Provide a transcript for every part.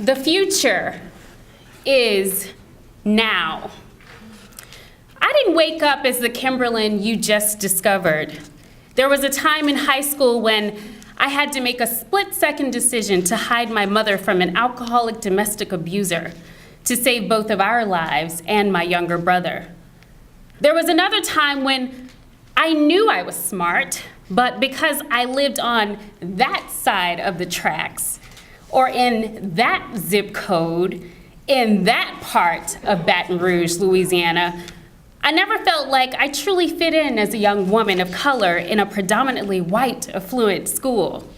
The future is now. I didn't wake up as the Kimberlin you just discovered. There was a time in high school when I had to make a split-second decision to hide my mother from an alcoholic domestic abuser to save both of our lives and my younger brother. There was another time when I knew I was smart, but because I lived on that side of the tracks, or in that zip code, in that part of Baton Rouge, Louisiana, I never felt like I truly fit in as a young woman of color in a predominantly white, affluent school.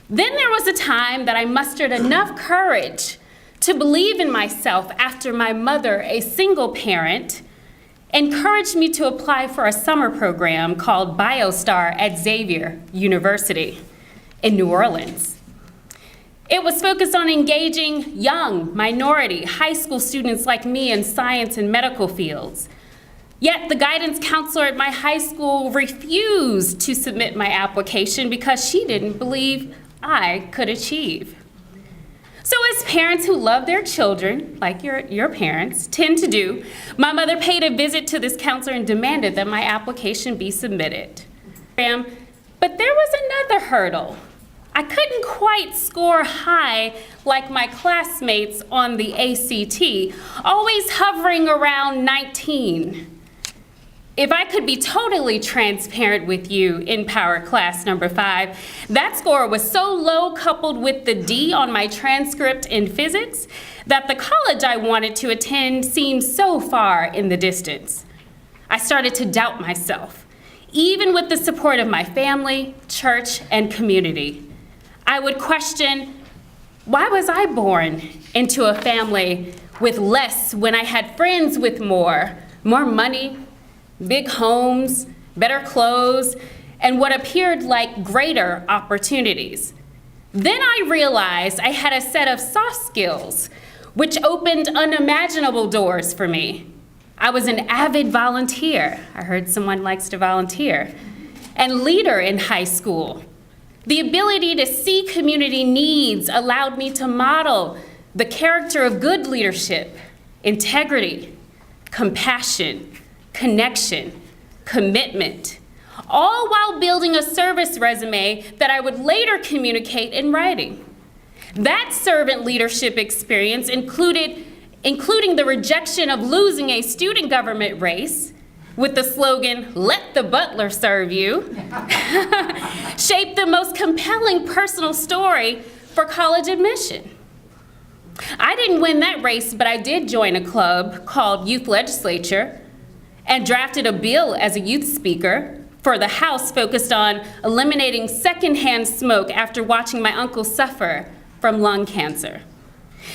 Then there was a time that I mustered enough courage to believe in myself after my mother, a single parent, encouraged me to apply for a summer program called BioStar at Xavier University in New Orleans. It was focused on engaging young, minority, high school students like me in science and medical fields. Yet the guidance counselor at my high school refused to submit my application because she didn't believe I could achieve. So as parents who love their children, like your parents tend to do, my mother paid a visit to this counselor and demanded that my application be submitted. But there was another hurdle. I couldn't quite score high like my classmates on the ACT, always hovering around 19. If I could be totally transparent with you, NPower class number 5, that score was so low coupled with the D on my transcript in physics that the college I wanted to attend seemed so far in the distance. I started to doubt myself, even with the support of my family, church, and community. I would question, why was I born into a family with less when I had friends with more money, big homes, better clothes, and what appeared like greater opportunities? Then I realized I had a set of soft skills which opened unimaginable doors for me. I was an avid volunteer. I heard someone likes to volunteer. And leader in high school. The ability to see community needs allowed me to model the character of good leadership, integrity, compassion, connection, commitment, all while building a service resume that I would later communicate in writing. That servant leadership experience including the rejection of losing a student government race with the slogan, "Let the Butler serve you," shaped the most compelling personal story for college admission. I didn't win that race, but I did join a club called Youth Legislature and drafted a bill as a youth speaker for the House focused on eliminating secondhand smoke after watching my uncle suffer from lung cancer.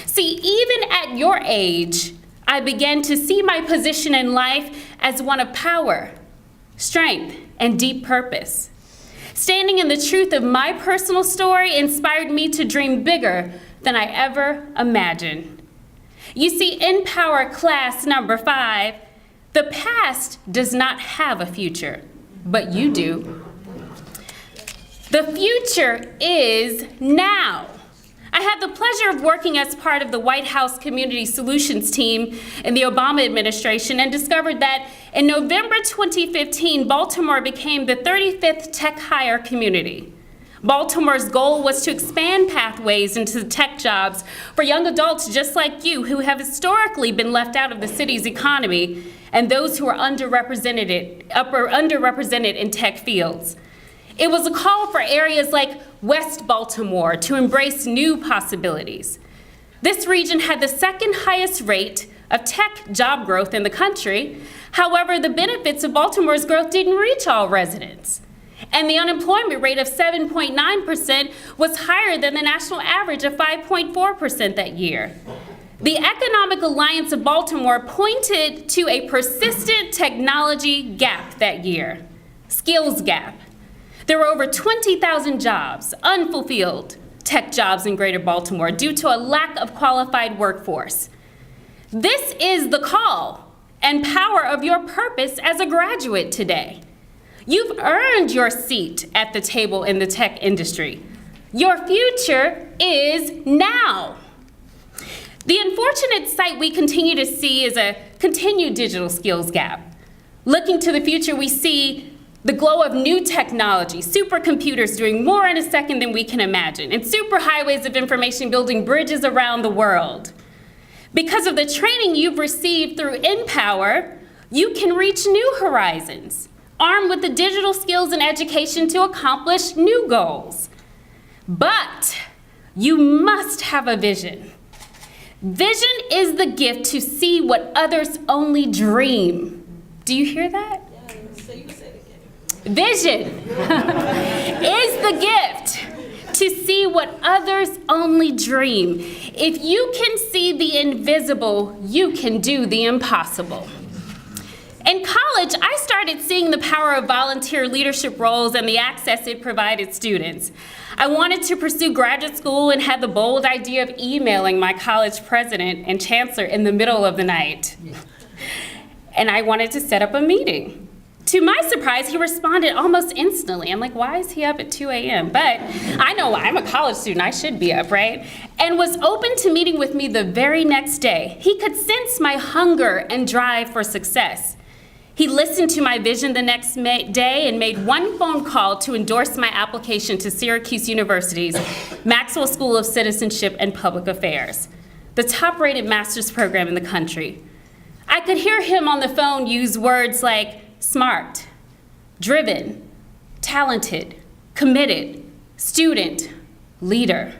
See, even at your age, I began to see my position in life as one of power, strength, and deep purpose. Standing in the truth of my personal story inspired me to dream bigger than I ever imagined. You see, NPower class number 5, the past does not have a future, but you do. The future is now. I had the pleasure of working as part of the White House Community Solutions team in the Obama administration and discovered that in November 2015, Baltimore became the 35th tech hire community. Baltimore's goal was to expand pathways into tech jobs for young adults just like you who have historically been left out of the city's economy and those who are underrepresented in tech fields. It was a call for areas like West Baltimore to embrace new possibilities. This region had the second highest rate of tech job growth in the country. However, the benefits of Baltimore's growth didn't reach all residents. And the unemployment rate of 7.9% was higher than the national average of 5.4% that year. The Economic Alliance of Baltimore pointed to a persistent technology gap that year, skills gap. There were over 20,000 jobs, unfulfilled tech jobs in Greater Baltimore due to a lack of qualified workforce. This is the call and power of your purpose as a graduate today. You've earned your seat at the table in the tech industry. Your future is now. The unfortunate sight we continue to see is a continued digital skills gap. Looking to the future, we see the glow of new technology, supercomputers doing more in a second than we can imagine, and superhighways of information building bridges around the world. Because of the training you've received through NPower, you can reach new horizons, armed with the digital skills and education to accomplish new goals. But you must have a vision. Vision is the gift to see what others only dream. Do you hear that? Vision is the gift to see what others only dream. If you can see the invisible, you can do the impossible. In college, I started seeing the power of volunteer leadership roles and the access it provided students. I wanted to pursue graduate school and had the bold idea of emailing my college president and chancellor in the middle of the night. And I wanted to set up a meeting. To my surprise, he responded almost instantly. I'm like, why is he up at 2 a.m.? But I know I'm a college student, I should be up, right? And was open to meeting with me the very next day. He could sense my hunger and drive for success. He listened to my vision the next day and made one phone call to endorse my application to Syracuse University's Maxwell School of Citizenship and Public Affairs, the top-rated master's program in the country. I could hear him on the phone use words like smart, driven, talented, committed, student, leader.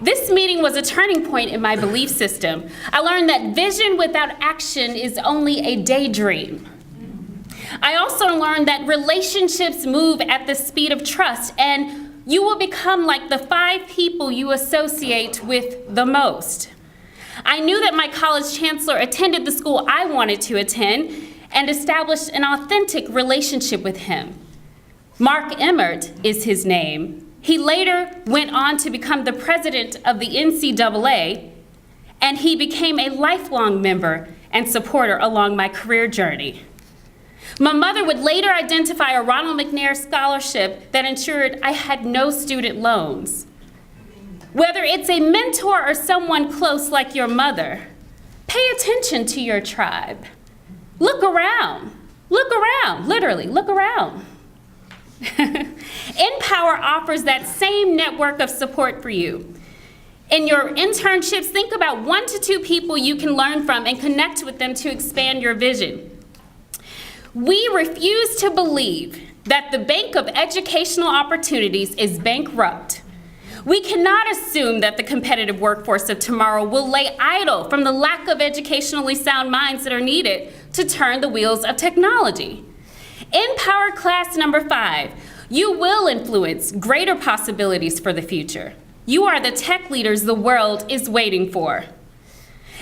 This meeting was a turning point in my belief system. I learned that vision without action is only a daydream. I also learned that relationships move at the speed of trust, and you will become like the 5 people you associate with the most. I knew that my college chancellor attended the school I wanted to attend and established an authentic relationship with him. Mark Emmert is his name. He later went on to become the president of the NCAA, and he became a lifelong member and supporter along my career journey. My mother would later identify a Ronald McNair scholarship that ensured I had no student loans. Whether it's a mentor or someone close like your mother, pay attention to your tribe. Look around, literally, look around. NPower offers that same network of support for you. In your internships, think about 1 to 2 people you can learn from and connect with them to expand your vision. We refuse to believe that the bank of educational opportunities is bankrupt. We cannot assume that the competitive workforce of tomorrow will lay idle from the lack of educationally sound minds that are needed to turn the wheels of technology. NPower class number 5, you will influence greater possibilities for the future. You are the tech leaders the world is waiting for.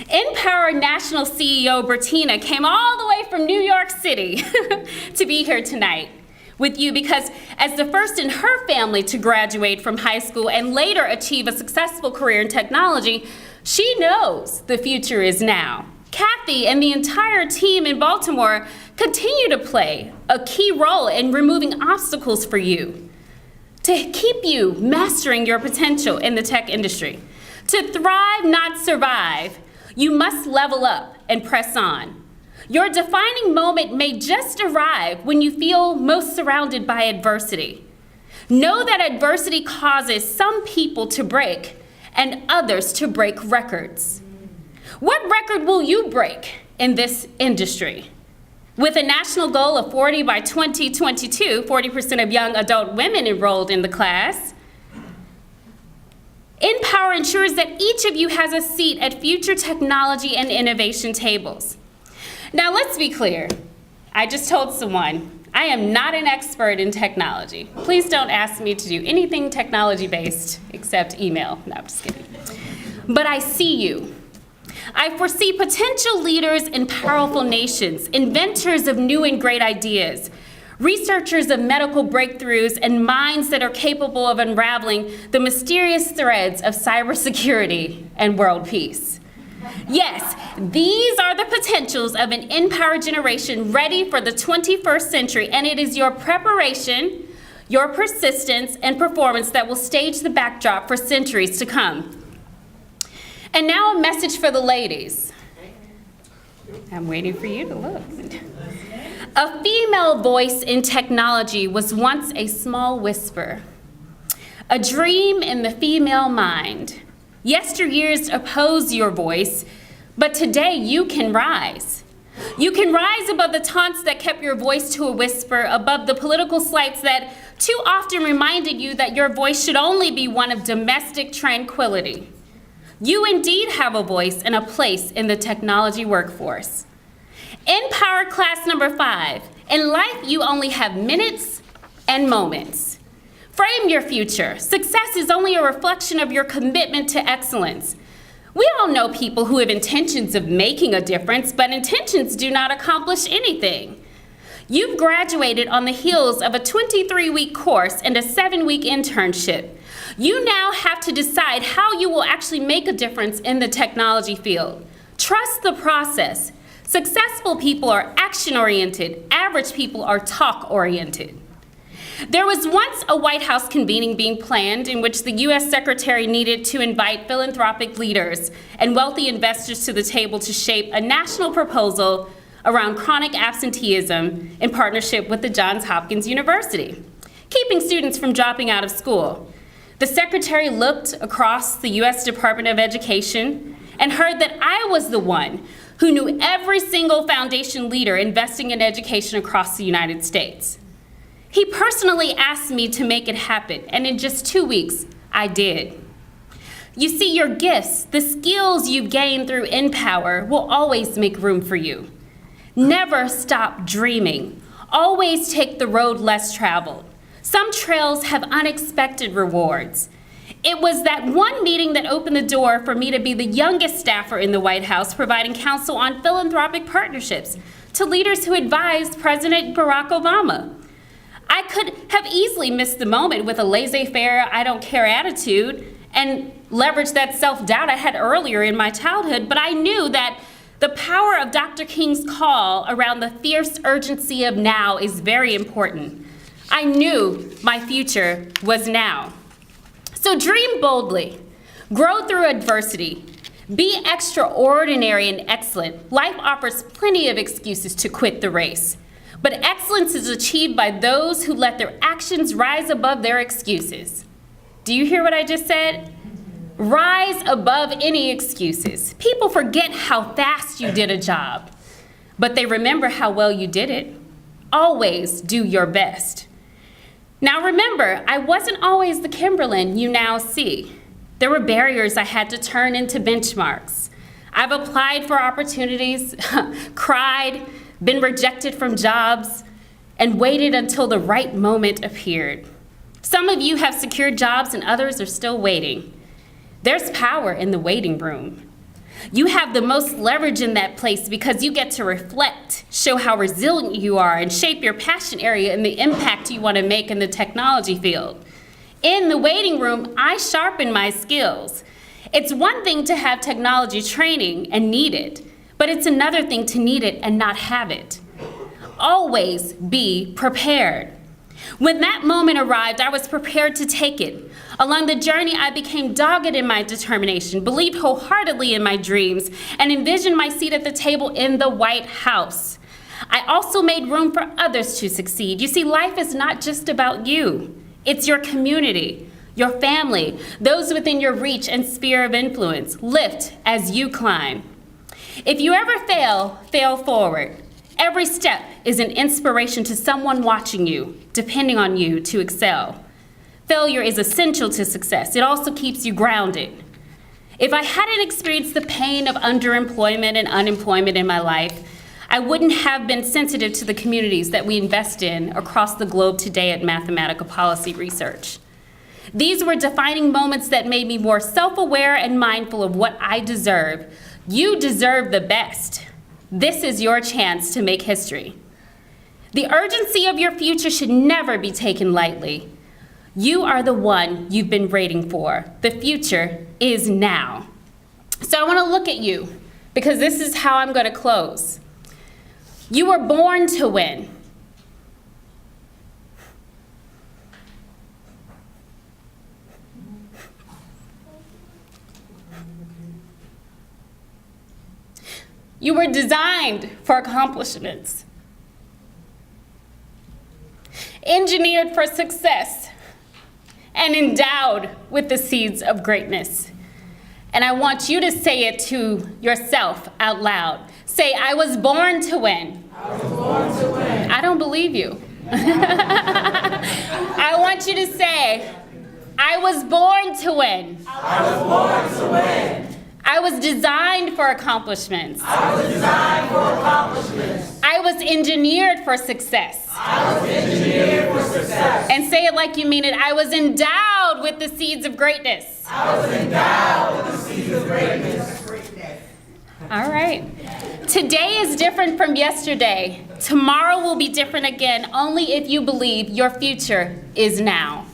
NPower National CEO Bertina came all the way from New York City to be here tonight with you because as the first in her family to graduate from high school and later achieve a successful career in technology, she knows the future is now. Kathy and the entire team in Baltimore continue to play a key role in removing obstacles for you, to keep you mastering your potential in the tech industry. To thrive, not survive, you must level up and press on. Your defining moment may just arrive when you feel most surrounded by adversity. Know that adversity causes some people to break and others to break records. What record will you break in this industry? With a national goal of 40 by 2022, 40% of young adult women enrolled in the class, NPower ensures that each of you has a seat at future technology and innovation tables. Now let's be clear. I just told someone, I am not an expert in technology. Please don't ask me to do anything technology-based except email. No, I'm just kidding. But I see you. I foresee potential leaders in powerful nations, inventors of new and great ideas, researchers of medical breakthroughs, and minds that are capable of unraveling the mysterious threads of cybersecurity and world peace. Yes, these are the potentials of an NPower generation ready for the 21st century, and it is your preparation, your persistence, and performance that will stage the backdrop for centuries to come. And now a message for the ladies. I'm waiting for you to look. A female voice in technology was once a small whisper, a dream in the female mind. Yesteryears opposed your voice, but today you can rise. You can rise above the taunts that kept your voice to a whisper, above the political slights that too often reminded you that your voice should only be one of domestic tranquility. You indeed have a voice and a place in the technology workforce. NPower class number 5. In life, you only have minutes and moments. Frame your future. Success is only a reflection of your commitment to excellence. We all know people who have intentions of making a difference, but intentions do not accomplish anything. You've graduated on the heels of a 23-week course and a 7-week internship. You now have to decide how you will actually make a difference in the technology field. Trust the process. Successful people are action-oriented. Average people are talk-oriented. There was once a White House convening being planned in which the U.S. Secretary needed to invite philanthropic leaders and wealthy investors to the table to shape a national proposal around chronic absenteeism in partnership with the Johns Hopkins University, keeping students from dropping out of school. The Secretary looked across the U.S. Department of Education and heard that I was the one who knew every single foundation leader investing in education across the United States. He personally asked me to make it happen, and in just 2 weeks, I did. You see, your gifts, the skills you've gained through NPower will always make room for you. Never stop dreaming. Always take the road less traveled. Some trails have unexpected rewards. It was that one meeting that opened the door for me to be the youngest staffer in the White House, providing counsel on philanthropic partnerships to leaders who advised President Barack Obama. I could have easily missed the moment with a laissez-faire, I don't care attitude and leveraged that self-doubt I had earlier in my childhood, but I knew that the power of Dr. King's call around the fierce urgency of now is very important. I knew my future was now. So dream boldly, grow through adversity, be extraordinary and excellent. Life offers plenty of excuses to quit the race. But excellence is achieved by those who let their actions rise above their excuses. Do you hear what I just said? Rise above any excuses. People forget how fast you did a job, but they remember how well you did it. Always do your best. Now remember, I wasn't always the Kimberlin you now see. There were barriers I had to turn into benchmarks. I've applied for opportunities, cried, been rejected from jobs, and waited until the right moment appeared. Some of you have secured jobs and others are still waiting. There's power in the waiting room. You have the most leverage in that place because you get to reflect, show how resilient you are, and shape your passion area and the impact you want to make in the technology field. In the waiting room, I sharpen my skills. It's one thing to have technology training and need it, but it's another thing to need it and not have it. Always be prepared. When that moment arrived, I was prepared to take it. Along the journey, I became dogged in my determination, believed wholeheartedly in my dreams, and envisioned my seat at the table in the White House. I also made room for others to succeed. You see, life is not just about you. It's your community, your family, those within your reach and sphere of influence. Lift as you climb. If you ever fail, fail forward. Every step is an inspiration to someone watching you, depending on you to excel. Failure is essential to success. It also keeps you grounded. If I hadn't experienced the pain of underemployment and unemployment in my life, I wouldn't have been sensitive to the communities that we invest in across the globe today at Mathematical Policy Research. These were defining moments that made me more self-aware and mindful of what I deserve. You deserve the best. This is your chance to make history. The urgency of your future should never be taken lightly. You are the one you've been waiting for. The future is now. So I want to look at you because this is how I'm going to close. You were born to win. You were designed for accomplishments, engineered for success, and endowed with the seeds of greatness. And I want you to say it to yourself out loud. Say, I was born to win. I was born to win. I don't believe you. I want you to say, I was born to win. I was born to win. I was designed for accomplishments. I was designed for accomplishments. I was engineered for success. I was engineered for success. And say it like you mean it. I was endowed with the seeds of greatness. I was endowed with the seeds of greatness. All right. Today is different from yesterday. Tomorrow will be different again, only if you believe your future is now.